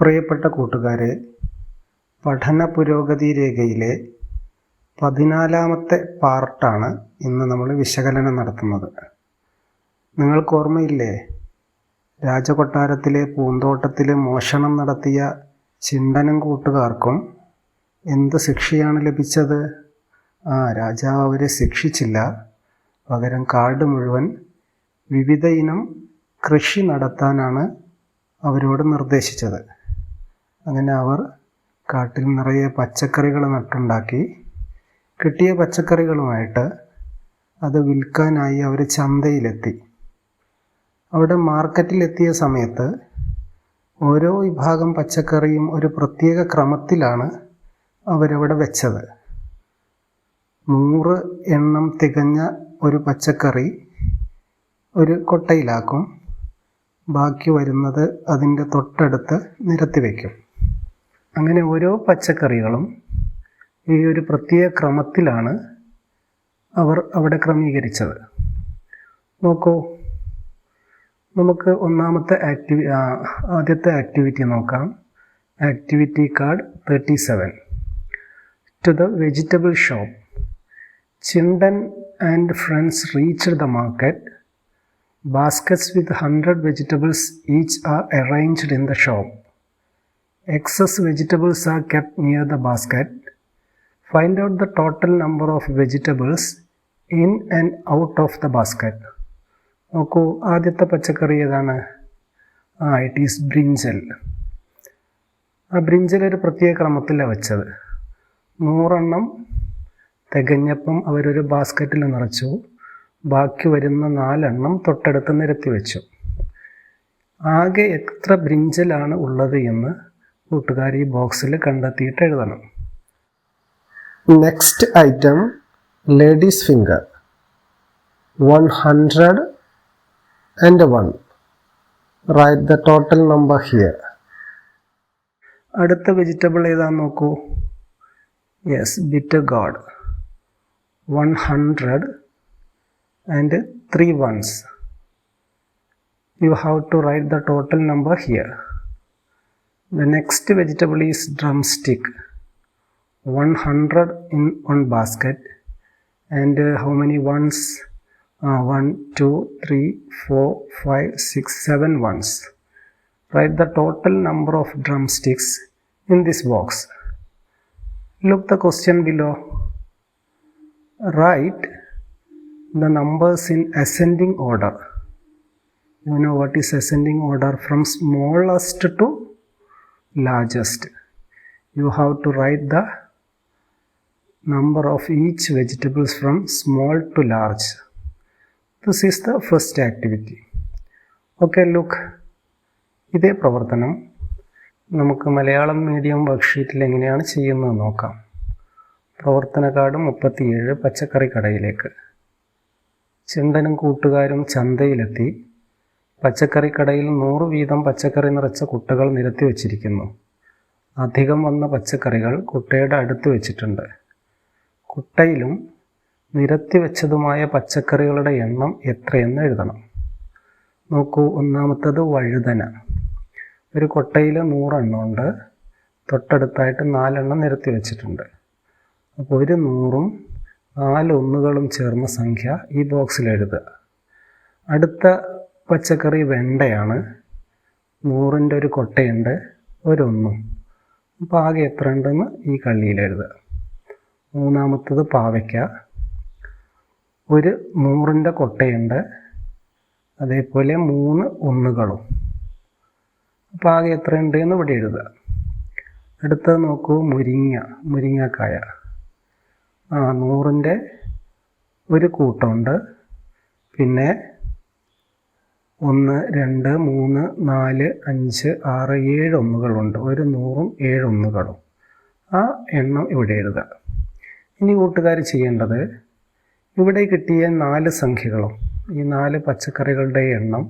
പ്രിയപ്പെട്ട കൂട്ടുകാരെ, പഠന പുരോഗതി രേഖയിലെ 14ാമത്തെ പാർട്ടാണ് ഇന്ന് നമ്മൾ വിശകലനം നടത്തുന്നത്. നിങ്ങൾക്ക് ഓർമ്മയില്ലേ, രാജകൊട്ടാരത്തിലെ പൂന്തോട്ടത്തിൽ മോഷണം നടത്തിയ ചിണ്ടനും കൂട്ടുകാർക്കും എന്ത് ശിക്ഷയാണ് ലഭിച്ചത്? രാജാവ് അവരെ ശിക്ഷിച്ചില്ല. പകരം കാട് മുഴുവൻ വിവിധ ഇനം കൃഷി നടത്താനാണ് അവരോട് നിർദ്ദേശിച്ചത്. അങ്ങനെ അവർ കാട്ടിൽ നിറയെ പച്ചക്കറികൾ നട്ടുണ്ടാക്കി. കിട്ടിയ പച്ചക്കറികളുമായിട്ട് അത് വിൽക്കാനായി അവർ ചന്തയിലെത്തി. അവിടെ മാർക്കറ്റിലെത്തിയ സമയത്ത് ഓരോ വിഭാഗം പച്ചക്കറിയും ഒരു പ്രത്യേക ക്രമത്തിലാണ് അവരവിടെ വെച്ചത്. 100 എണ്ണം തികഞ്ഞ ഒരു പച്ചക്കറി ഒരു കൊട്ടയിലാക്കും. ബാക്കി വരുന്നത് അതിൻ്റെ തൊട്ടടുത്ത് നിരത്തി വയ്ക്കും. അങ്ങനെ ഓരോ പച്ചക്കറികളും ഈ ഒരു പ്രത്യേക ക്രമത്തിലാണ് അവർ അവിടെ ക്രമീകരിച്ചത്. നോക്കൂ, നമുക്ക് ആദ്യത്തെ ആക്ടിവിറ്റി നോക്കാം. Activity card 37. To the vegetable shop. Chindan and friends reached the market. Baskets with 100 vegetables each are arranged in the shop. Excess vegetables are kept near the basket. Find out the total number of vegetables in and out of the basket. നോക്കൂ, ആദ്യത്തെ പച്ചക്കറി ഏതാണ്? It is brinjal. ആ ബ്രിഞ്ചൽ ഒരു പ്രത്യേക ക്രമത്തിലാണ് വെച്ചത്. 100 എണ്ണം തികഞ്ഞപ്പം അവരൊരു ബാസ്ക്കറ്റിൽ നിറച്ചു. ബാക്കി വരുന്ന 4 എണ്ണം തൊട്ടടുത്ത് നിരത്തി വെച്ചു. ആകെ എത്ര ബ്രിഞ്ചലാണ് ഉള്ളത് എന്ന് കൂട്ടുകാർ ഈ ബോക്സിൽ കണ്ടെത്തിയിട്ട് എഴുതണം. Next item, ladies finger. 101. Write the total number here. അടുത്ത വെജിറ്റബിൾ ഏതാന്ന് നോക്കൂ. Yes, bitter God. 100 and 3 ones. You have to write the total number here. The next vegetable is drumstick. 100 in one basket. And how many ones? 1, 2, 3, 4, 5, 6, 7 ones. Write the total number of drumsticks in this box. Look the question below. Write the numbers in ascending order. You know what is ascending order? From smallest to largest. You have to write the number of each vegetables from small to large. This is the first activity. Okay, look. ഇതേ പ്രവർത്തനം നമുക്ക് Malayalam medium വർക്ക്ഷീറ്റിൽ എങ്ങനെയാണ് ചെയ്യുന്നത് നോക്കാം. പ്രവർത്തന card 37. പച്ചക്കറി കടയിലേക്ക്. ചിണ്ടനും കൂട്ടുകാരും ചന്തയിലെത്തി. പച്ചക്കറി കടയിൽ 100 വീതം പച്ചക്കറി നിറച്ച കുട്ടകൾ നിരത്തി വച്ചിരിക്കുന്നു. അധികം വന്ന പച്ചക്കറികൾ കുട്ടയുടെ അടുത്ത് വെച്ചിട്ടുണ്ട്. കുട്ടയിലും നിരത്തി വെച്ചതുമായ പച്ചക്കറികളുടെ എണ്ണം എത്രയെന്ന് എഴുതണം. നോക്കൂ, ഒന്നാമത്തത് വഴുതന. ഒരു കൊട്ടയിൽ 100 എണ്ണം ഉണ്ട്. തൊട്ടടുത്തായിട്ട് 4 എണ്ണം നിരത്തി വെച്ചിട്ടുണ്ട്. അപ്പോൾ ഒരു 100ഉം 4 ഒന്നുകളും ചേർന്ന സംഖ്യ ഈ ബോക്സിൽ എഴുതുക. അടുത്ത പച്ചക്കറി വെണ്ടയാണ്. 100ൻ്റെ ഒരു കൊട്ടയുണ്ട്, ഒരു 1. അപ്പോൾ ആകെ എത്ര ഉണ്ടെന്ന് ഈ കള്ളിയിൽ എഴുതുക. മൂന്നാമത്തത് പാവയ്ക്ക. ഒരു 100ൻ്റെ കൊട്ടയുണ്ട്, അതേപോലെ 3 ഒന്നുകളും. അപ്പോൾ ആകെ എത്ര ഉണ്ട് എന്ന് ഇവിടെ എഴുതുക. അടുത്തത് നോക്കൂ, മുരിങ്ങക്കായ. 100ൻ്റെ ഒരു കൂട്ടമുണ്ട്, പിന്നെ 1, 2, 3, 4, 5, 6, 7 ഒന്നുകളുണ്ട്. ഒരു 100ഉം 7 ഒന്നുകളും. ആ എണ്ണം ഇവിടെ എഴുതുക. ഇനി കൂട്ടുകാർ ചെയ്യേണ്ടത്, ഇവിടെ കിട്ടിയ 4 സംഖ്യകളും ഈ 4 പച്ചക്കറികളുടെ എണ്ണം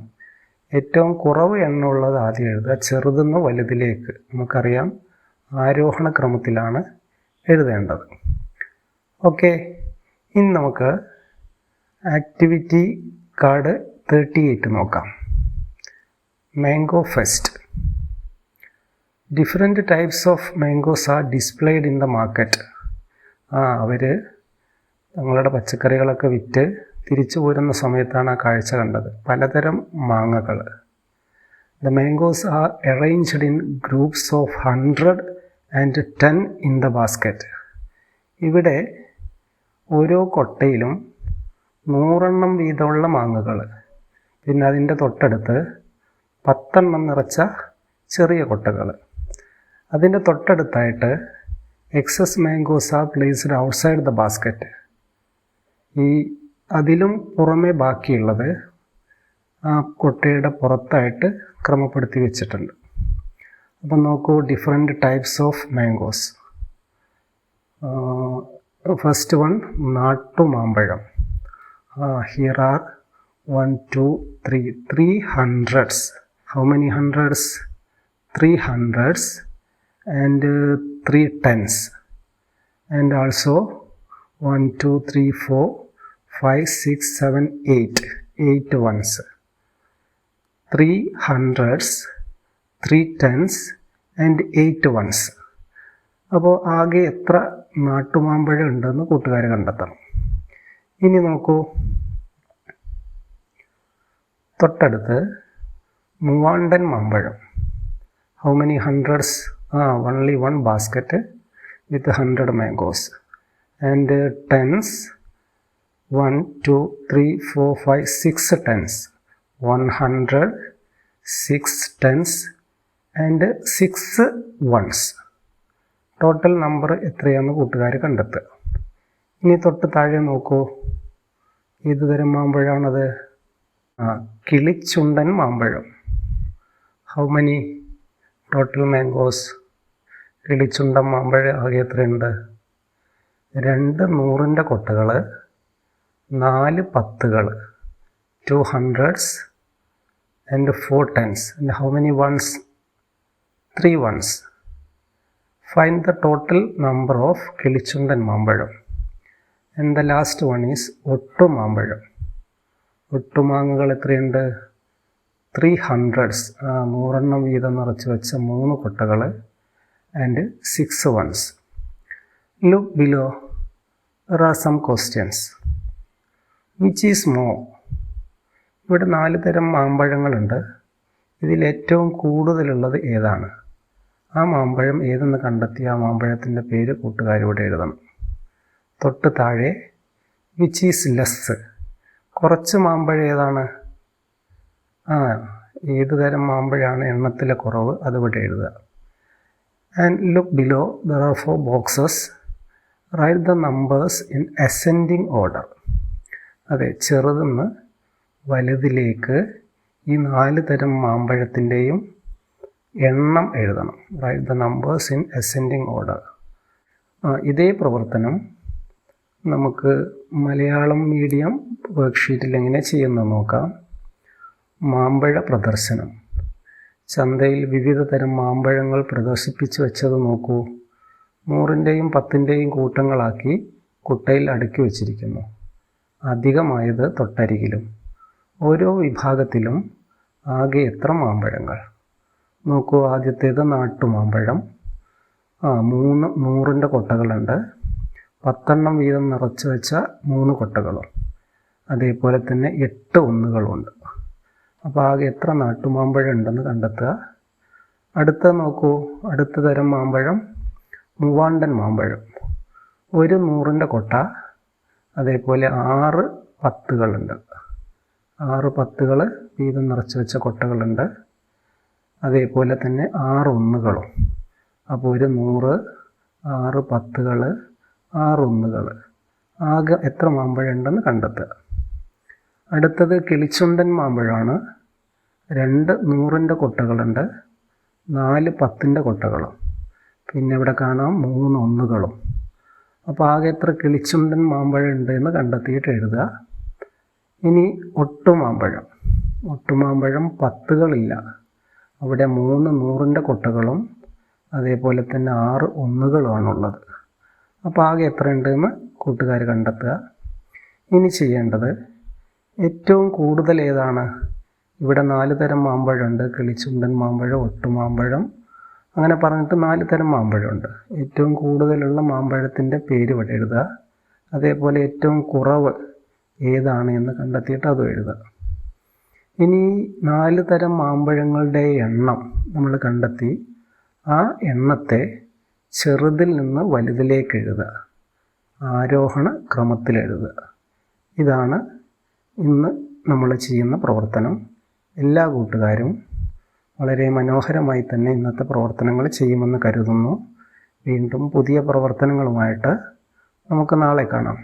ഏറ്റവും കുറവ് എണ്ണമുള്ളത് ആദ്യം എഴുതുക. ചെറുതെന്ന് വലുതിലേക്ക്. നമുക്കറിയാം, ആരോഹണ ക്രമത്തിലാണ് എഴുതേണ്ടത്. ഓക്കെ, ഇനി നമുക്ക് ആക്ടിവിറ്റി കാർഡ് 38 നോക്കാം. Mango fest. Different types of mangoes are displayed in the market. അവർ തങ്ങളുടെ പച്ചക്കറികളൊക്കെ വിറ്റ് തിരിച്ചു പോരുന്ന സമയത്താണ് ആ കാഴ്ച കണ്ടത്. പലതരം മാങ്ങകൾ. The mangoes are arranged in groups of 100 and 10 in the basket. ഇവിടെ ഓരോ കൊട്ടയിലും 100 വീതമുള്ള മാങ്ങകൾ, പിന്നെ അതിൻ്റെ തൊട്ടടുത്ത് 10 നിറച്ച ചെറിയ കൊട്ടകൾ. അതിൻ്റെ തൊട്ടടുത്തായിട്ട് excess mangoes are placed outside the basket. അതിലും പുറമെ ബാക്കിയുള്ളത് ആ കൊട്ടയുടെ പുറത്തായിട്ട് ക്രമപ്പെടുത്തി വെച്ചിട്ടുണ്ട്. അപ്പം നോക്കൂ, different types of mangoes. First one, നാട്ടുമാമ്പഴം. Here are 1, 2, 3, 3 hundreds. How many hundreds? 3 hundreds and 3 tens. And also 1, 2, 3, 4, 5, 6, 7, 8 ones. 3 hundreds, 3 tens and 8 ones. അപ്പോൾ ആകെ എത്ര നാട്ടുമാമ്പഴം ഉണ്ടെന്ന് കൂട്ടുകാർ കണ്ടെത്തണം. ഇനി നോക്കൂ, തൊട്ടടുത്ത് മൂവാണ്ടൻ മാമ്പഴം. How many hundreds? only one basket with 100 mangoes. And tens, 1, 2, 3, 4, 5, 6 tens. 100, 6 tens and 6 ones. Total number എത്രയാണെന്ന് കൂട്ടുകാർ കണ്ടെത്തുക. ഇനി തൊട്ട് താഴെ നോക്കൂ, ഏത് തരം മാമ്പഴമാണത്? കിളിച്ചുണ്ടൻ മാമ്പഴം. How many total mangoes? കിളിച്ചുണ്ടൻ മാമ്പഴം ആകെ എത്രയുണ്ട്? 2 100ൻ്റെ കൊട്ടകൾ, 4 10കൾ, 2 hundreds and 4 tens. And how many ones? 3 ones. Find the total number of കിളിച്ചുണ്ടൻ മാമ്പഴം. And the last one is ഒട്ടുമാമ്പഴം. ഒട്ടുമാങ്ങകൾ എത്രയുണ്ട്? 3 hundreds. 100 വീതം നിറച്ച് വെച്ച 3 കൊട്ടകൾ and 6 ones. Look below. There are some questions. Which is more? ഇവിടെ 4 തരം മാമ്പഴങ്ങളുണ്ട്. ഇതിൽ ഏറ്റവും കൂടുതലുള്ളത് ഏതാണ്? ആ മാമ്പഴം ഏതെന്ന് കണ്ടെത്തി ആ മാമ്പഴത്തിൻ്റെ പേര് കൂട്ടുകാരിവിടെ എഴുതണം. തൊട്ട് താഴെ വിച്ച് ഈസ് ലെസ്, കുറച്ച് മാമ്പഴം ഏതാണ്? ഏത് തരം മാമ്പഴമാണ് എണ്ണത്തിലെ കുറവ്, അതിവിടെ എഴുതുക. And look below, there are 4 boxes. Write the numbers in ascending order. അതെ, ചെറുതെന്ന് വലുതിലേക്ക് ഈ 4 തരം മാമ്പഴത്തിൻ്റെയും എണ്ണം എഴുതണം. Write the numbers in ascending order. ഇതേ പ്രവർത്തനം നമുക്ക് മലയാളം മീഡിയം വർക്ക്ഷീറ്റിൽ എങ്ങനെ ചെയ്യുന്നത് നോക്കാം. മാമ്പഴ പ്രദർശനം. ചന്തയിൽ വിവിധ തരം മാമ്പഴങ്ങൾ പ്രദർശിപ്പിച്ച് വെച്ചത് നോക്കൂ. 100ൻ്റെയും 10ൻ്റെയും കൂട്ടങ്ങളാക്കി കുട്ടയിൽ അടുക്കി വച്ചിരിക്കുന്നു. അധികമായത് തൊട്ടരികിലും. ഓരോ വിഭാഗത്തിലും ആകെ എത്ര മാമ്പഴങ്ങൾ? നോക്കൂ, ആദ്യത്തേത് നാട്ടുമാമ്പഴം. 3 100ൻ്റെ കൊട്ടകളുണ്ട്. 10 വീതം നിറച്ച് വെച്ച 3 കൊട്ടകളും. അതേപോലെ തന്നെ 8 ഒന്നുകളുണ്ട്. അപ്പോൾ ആകെ എത്ര നാട്ടുമാമ്പഴം ഉണ്ടെന്ന് കണ്ടെത്തുക. അടുത്ത നോക്കൂ, അടുത്ത തരം മാമ്പഴം മൂവാണ്ടൻ മാമ്പഴം. 1 100ൻ്റെ കൊട്ട, അതേപോലെ 6 10കളുണ്ട്. 6 10കൾ വീതം നിറച്ച് വെച്ച കൊട്ടകളുണ്ട്. അതേപോലെ തന്നെ 6 ഒന്നുകളും. അപ്പോൾ 1 100, 6 10കൾ, 6 ഒന്നുകൾ. ആകെ എത്ര മാമ്പഴം ഉണ്ടെന്ന് കണ്ടെത്തുക. അടുത്തത് കിളിച്ചുണ്ടൻ മാമ്പഴമാണ്. 2 100ൻ്റെ കൊട്ടകളുണ്ട്, 4 10ൻ്റെ കൊട്ടകളും. പിന്നെ ഇവിടെ കാണാം 3 ഒന്നുകളും. അപ്പോൾ ആകെ എത്ര കിളിച്ചുണ്ടൻ മാമ്പഴം ഉണ്ട് എന്ന് കണ്ടെത്തിയിട്ട് എഴുതുക. ഇനി ഒട്ടുമാമ്പഴം. ഒട്ടുമാമ്പഴം 10കളില്ല. അവിടെ 3 100ൻ്റെ കൊട്ടകളും അതേപോലെ തന്നെ 6 ഒന്നുകളുമാണുള്ളത്. അപ്പോൾ ആകെ എത്ര ഉണ്ടെന്ന് കൂട്ടുകാർ കണ്ടെത്തുക. ഇനി ചെയ്യേണ്ടത് ഏറ്റവും കൂടുതൽ ഏതാണ്? ഇവിടെ 4 തരം മാമ്പഴമുണ്ട്. കിളിച്ചുണ്ടൻ മാമ്പഴം, ഒട്ടുമാമ്പഴം, അങ്ങനെ പറഞ്ഞിട്ട് 4 തരം മാമ്പഴമുണ്ട്. ഏറ്റവും കൂടുതലുള്ള മാമ്പഴത്തിൻ്റെ പേര് ഇവിടെ എഴുതുക. അതേപോലെ ഏറ്റവും കുറവ് ഏതാണ് എന്ന് കണ്ടെത്തിയിട്ട് അതും എഴുതുക. ഇനി 4 തരം മാമ്പഴങ്ങളുടെ എണ്ണം നമ്മൾ കണ്ടെത്തി. ആ എണ്ണത്തെ ചെറുതിൽ നിന്ന് വലുതിലേക്ക് എഴുതുക. ആരോഹണ ക്രമത്തിൽ എഴുതുക. ഇതാണ് ഇന്ന് നമ്മൾ ചെയ്യുന്ന പ്രവർത്തനം. എല്ലാ കൂട്ടുകാരും വളരെ മനോഹരമായി തന്നെ ഇന്നത്തെ പ്രവർത്തനങ്ങൾ ചെയ്യുമെന്ന് കരുതുന്നു. വീണ്ടും പുതിയ പ്രവർത്തനങ്ങളുമായിട്ട് നമുക്ക് നാളെ കാണാം.